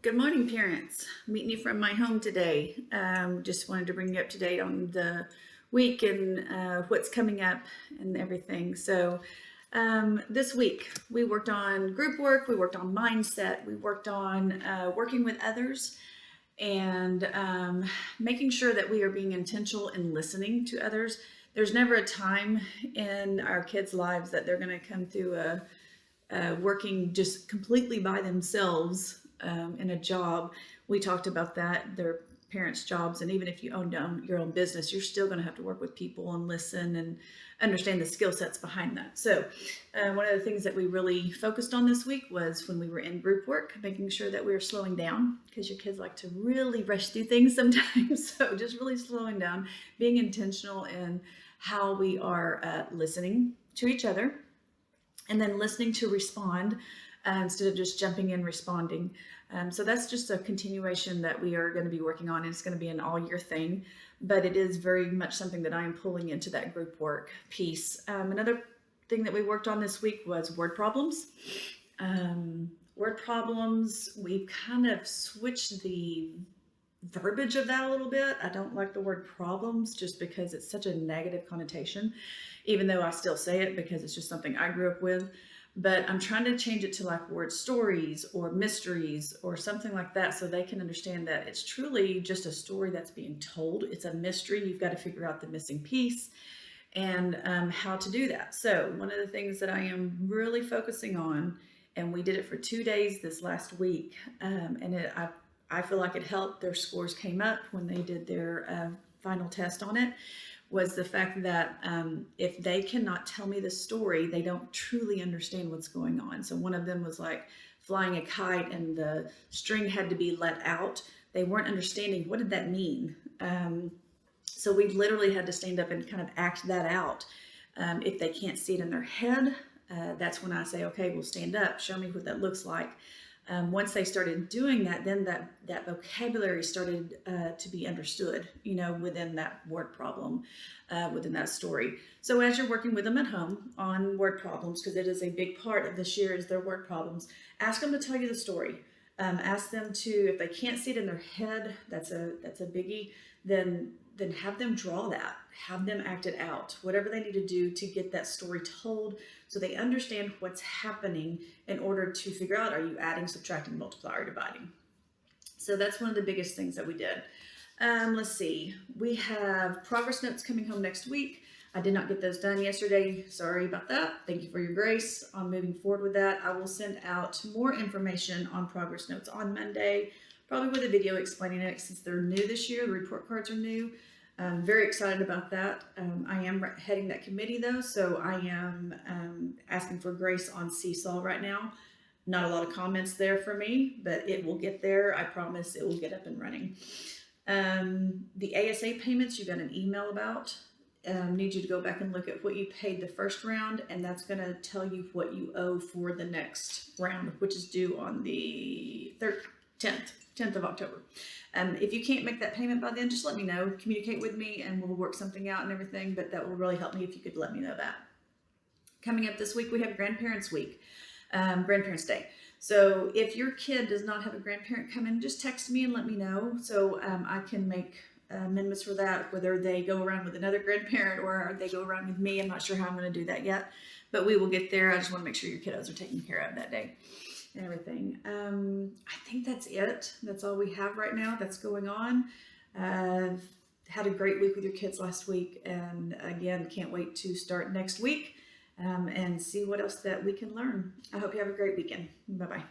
Good morning, parents. Meeting you from my home today. Just wanted to bring you up to date on the week and what's coming up and everything. This week we worked on group work, we worked on mindset, we worked on working with others, and making sure that we are being intentional in listening to others. There's never a time in our kids' lives that they're going to come through working just completely by themselves in a job. We talked about that, their parents' jobs, and even if you own your own business, you're still going to have to work with people and listen and understand the skill sets behind that. One of the things that we really focused on this week was when we were in group work, making sure that we were slowing down, because your kids like to really rush through things sometimes. So just really slowing down, being intentional in how we are listening to each other, and then listening to respond instead of just jumping in responding. So that's just a continuation that we are going to be working on, and it's going to be an all year thing, but it is very much something that I am pulling into that group work piece. Another thing that we worked on this week was word problems. Word problems, we've kind of switched the verbiage of that a little bit. I don't like the word problems just because it's such a negative connotation, even though I still say it because it's just something I grew up with. But I'm trying to change it to like word stories or mysteries or something like that, so they can understand that it's truly just a story that's being told. It's a mystery. You've got to figure out the missing piece and how to do that. So one of the things that I am really focusing on, and we did it for 2 days this last week, I feel like it helped. Their scores came up when they did their final test on it, was the fact that if they cannot tell me the story, they don't truly understand what's going on. So one of them was like flying a kite and the string had to be let out. They weren't understanding, what did that mean? So we literally had to stand up and kind of act that out. If they can't see it in their head, that's when I say, okay, we'll stand up, show me what that looks like. Once they started doing that, then that vocabulary started to be understood, within that word problem, within that story. So as you're working with them at home on word problems, because it is a big part of this year is their word problems, ask them to tell you the story. Ask them to, if they can't see it in their head, that's a biggie, then have them draw that, have them act it out, whatever they need to do to get that story told so they understand what's happening in order to figure out, are you adding, subtracting, multiplying, or dividing? So that's one of the biggest things that we did. Let's see, we have progress notes coming home next week. I did not get those done yesterday. Sorry about that. Thank you for your grace on moving forward with that. I will send out more information on progress notes on Monday, probably with a video explaining it, since they're new this year. The report cards are new. I'm very excited about that. I am heading that committee though, so I am asking for grace on Seesaw right now. Not a lot of comments there for me, but it will get there. I promise it will get up and running. The ASA payments, you got an email about. Need you to go back and look at what you paid the first round, and that's going to tell you what you owe for the next round, which is due on the 10th of October. If you can't make that payment by then, just let me know. Communicate with me and we'll work something out and everything, but that will really help me if you could let me know that. Coming up this week, we have Grandparents Week, Grandparents Day. So if your kid does not have a grandparent come in, just text me and let me know so I can make amendments for that, whether they go around with another grandparent or they go around with me. I'm not sure how I'm going to do that yet, but we will get there. I just want to make sure your kiddos are taken care of that day and everything. I think that's it. That's all we have right now that's going on. Had a great week with your kids last week, and again, can't wait to start next week and see what else that we can learn. I hope you have a great weekend. Bye-bye.